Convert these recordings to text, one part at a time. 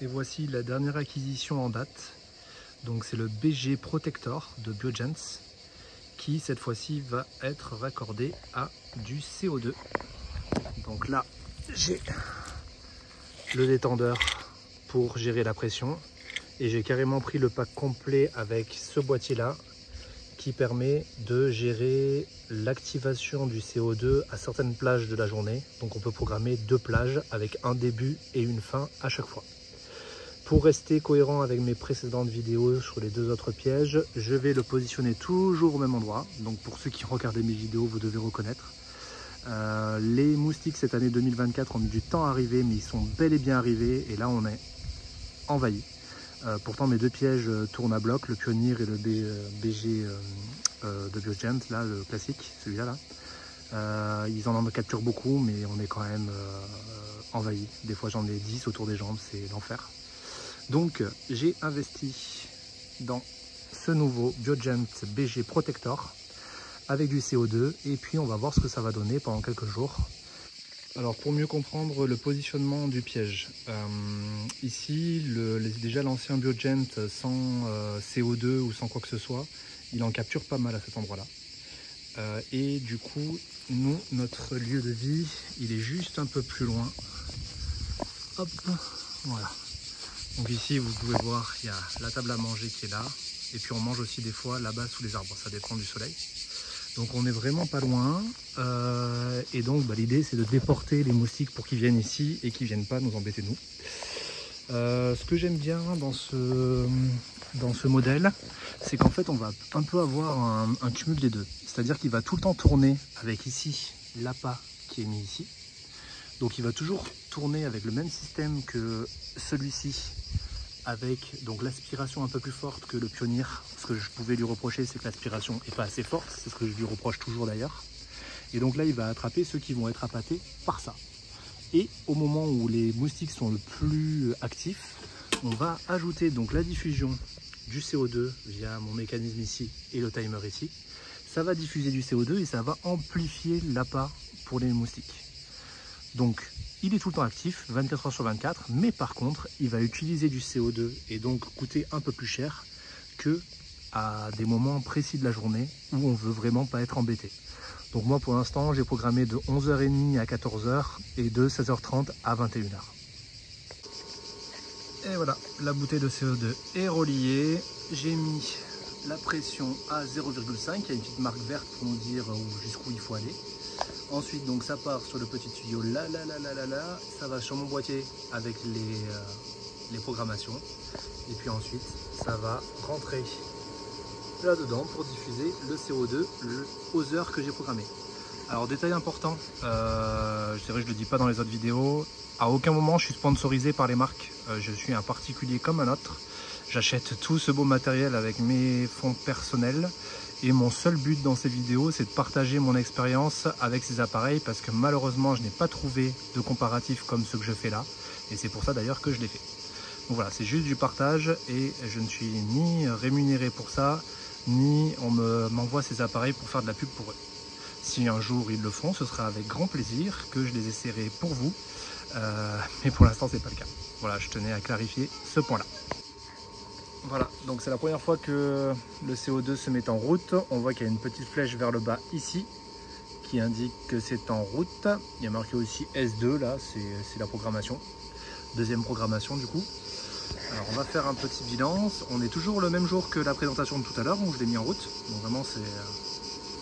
Et voici la dernière acquisition en date. Donc c'est le BG Protector de Biogens qui cette fois-ci va être raccordé à du CO2. Donc là j'ai le détendeur pour gérer la pression et j'ai carrément pris le pack complet avec ce boîtier là qui permet de gérer l'activation du CO2 à certaines plages de la journée. Donc on peut programmer 2 plages avec un début et une fin à chaque fois. Pour rester cohérent avec mes précédentes vidéos sur les 2 autres pièges, je vais le positionner toujours au même endroit. Donc pour ceux qui regardaient mes vidéos, vous devez reconnaître. Les moustiques cette année 2024 ont mis du temps à arriver, mais ils sont bel et bien arrivés. Et là on est envahi. Pourtant mes 2 pièges tournent à bloc, le Pionnier et le BG de Biogens, là, le classique, celui-là. Ils en capturent beaucoup, mais on est quand même envahi. Des fois j'en ai 10 autour des jambes, c'est l'enfer. Donc j'ai investi dans ce nouveau Biogens BG Protector avec du CO2 et puis on va voir ce que ça va donner pendant quelques jours. Alors pour mieux comprendre le positionnement du piège, ici déjà l'ancien Biogens sans CO2 ou sans quoi que ce soit, il en capture pas mal à cet endroit là. Et du coup nous, notre lieu de vie, il est juste un peu plus loin. Hop, voilà. Donc ici vous pouvez voir, il y a la table à manger qui est là. Et puis on mange aussi des fois là-bas sous les arbres, ça dépend du soleil. Donc on est vraiment pas loin. Et donc l'idée c'est de déporter les moustiques pour qu'ils viennent ici et qu'ils ne viennent pas nous embêter nous. Ce que j'aime bien dans ce modèle, c'est qu'en fait on va un peu avoir un cumul des deux. C'est-à-dire qu'il va tout le temps tourner avec ici l'appât qui est mis ici. Donc il va toujours tourner avec le même système que celui-ci, avec donc l'aspiration un peu plus forte que le Pionnier. Ce que je pouvais lui reprocher, c'est que l'aspiration n'est pas assez forte, c'est ce que je lui reproche toujours d'ailleurs. Et donc là il va attraper ceux qui vont être appâtés par ça. Et au moment où les moustiques sont le plus actifs, on va ajouter donc la diffusion du CO2 via mon mécanisme ici et le timer ici. Ça va diffuser du CO2 et ça va amplifier l'appât pour les moustiques. Donc il est tout le temps actif, 24 heures sur 24, mais par contre, il va utiliser du CO2 et donc coûter un peu plus cher que à des moments précis de la journée où on veut vraiment pas être embêté. Donc moi pour l'instant, j'ai programmé de 11h30 à 14h et de 16h30 à 21h. Et voilà, la bouteille de CO2 est reliée. J'ai mis la pression à 0,5, il y a une petite marque verte pour nous dire jusqu'où il faut aller. Ensuite, donc ça part sur le petit tuyau là, ça va sur mon boîtier avec les programmations. Et puis ensuite, ça va rentrer là-dedans pour diffuser le CO2 aux heures que j'ai programmées. Alors, détail important, je le dis pas dans les autres vidéos, à aucun moment je suis sponsorisé par les marques. Je suis un particulier comme un autre. J'achète tout ce beau matériel avec mes fonds personnels. Et mon seul but dans ces vidéos, c'est de partager mon expérience avec ces appareils parce que malheureusement, je n'ai pas trouvé de comparatif comme ce que je fais là. Et c'est pour ça d'ailleurs que je l'ai fait. Donc voilà, c'est juste du partage et je ne suis ni rémunéré pour ça, ni on m'envoie ces appareils pour faire de la pub pour eux. Si un jour ils le font, ce sera avec grand plaisir que je les essaierai pour vous. Mais pour l'instant, c'est pas le cas. Voilà, je tenais à clarifier ce point-là. Voilà, donc c'est la première fois que le CO2 se met en route. On voit qu'il y a une petite flèche vers le bas ici qui indique que c'est en route. Il y a marqué aussi S2 là, c'est la programmation. Deuxième programmation du coup. Alors on va faire un petit bilan. On est toujours le même jour que la présentation de tout à l'heure où je l'ai mis en route. Donc vraiment c'est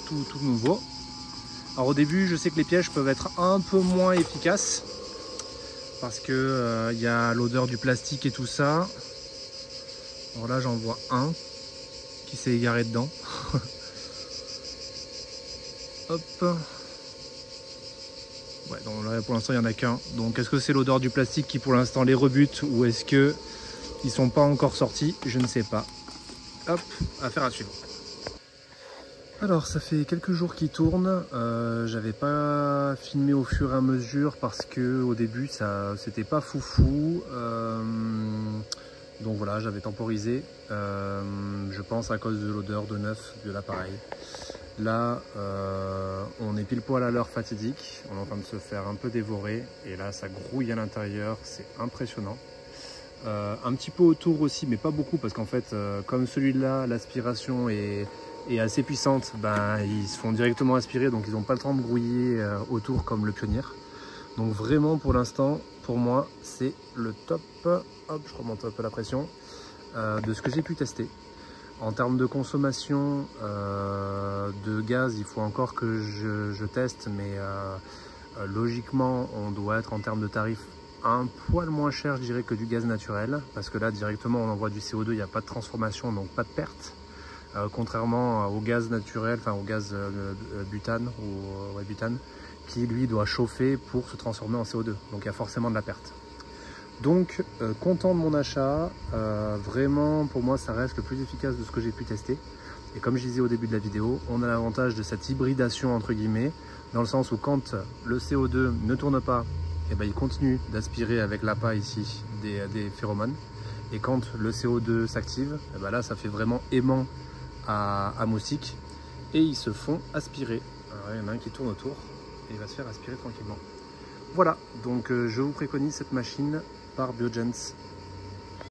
tout nouveau. Alors au début je sais que les pièges peuvent être un peu moins efficaces parce que y a l'odeur du plastique et tout ça. Alors là j'en vois un qui s'est égaré dedans. Hop. Ouais, donc là pour l'instant il n'y en a qu'un. Donc est-ce que c'est l'odeur du plastique qui pour l'instant les rebute ou est-ce que ils sont pas encore sortis? Je ne sais pas. Hop, affaire à suivre. Alors ça fait quelques jours qu'il tourne. J'avais pas filmé au fur et à mesure parce que au début ça c'était pas foufou. Donc voilà, j'avais temporisé, je pense à cause de l'odeur de neuf de l'appareil. Là, on est pile poil à l'heure fatidique, on est en train de se faire un peu dévorer et là ça grouille à l'intérieur, c'est impressionnant. un petit peu autour aussi, mais pas beaucoup, parce qu'en fait, comme celui-là, l'aspiration est assez puissante, ben, ils se font directement aspirer, donc ils n'ont pas le temps de grouiller autour comme le Pionnier. Donc vraiment, pour l'instant, pour moi, c'est le top. Hop, je remonte un peu la pression de ce que j'ai pu tester. En termes de consommation de gaz, il faut encore que je teste, mais logiquement, on doit être en termes de tarifs un poil moins cher, je dirais, que du gaz naturel, parce que là, directement, on envoie du CO2, il n'y a pas de transformation, donc pas de perte. Contrairement au gaz naturel, enfin au gaz butane, ou ouais, butane, qui lui doit chauffer pour se transformer en CO2, donc il y a forcément de la perte. Donc content de mon achat, vraiment pour moi ça reste le plus efficace de ce que j'ai pu tester. Et comme je disais au début de la vidéo, on a l'avantage de cette hybridation entre guillemets, dans le sens où quand le CO2 ne tourne pas, et ben, il continue d'aspirer avec l'appât ici des phéromones. Et quand le CO2 s'active, et ben là ça fait vraiment aimant à moustiques et ils se font aspirer. Alors, il y en a un qui tourne autour et il va se faire aspirer tranquillement. Voilà, donc je vous préconise cette machine par Biogens.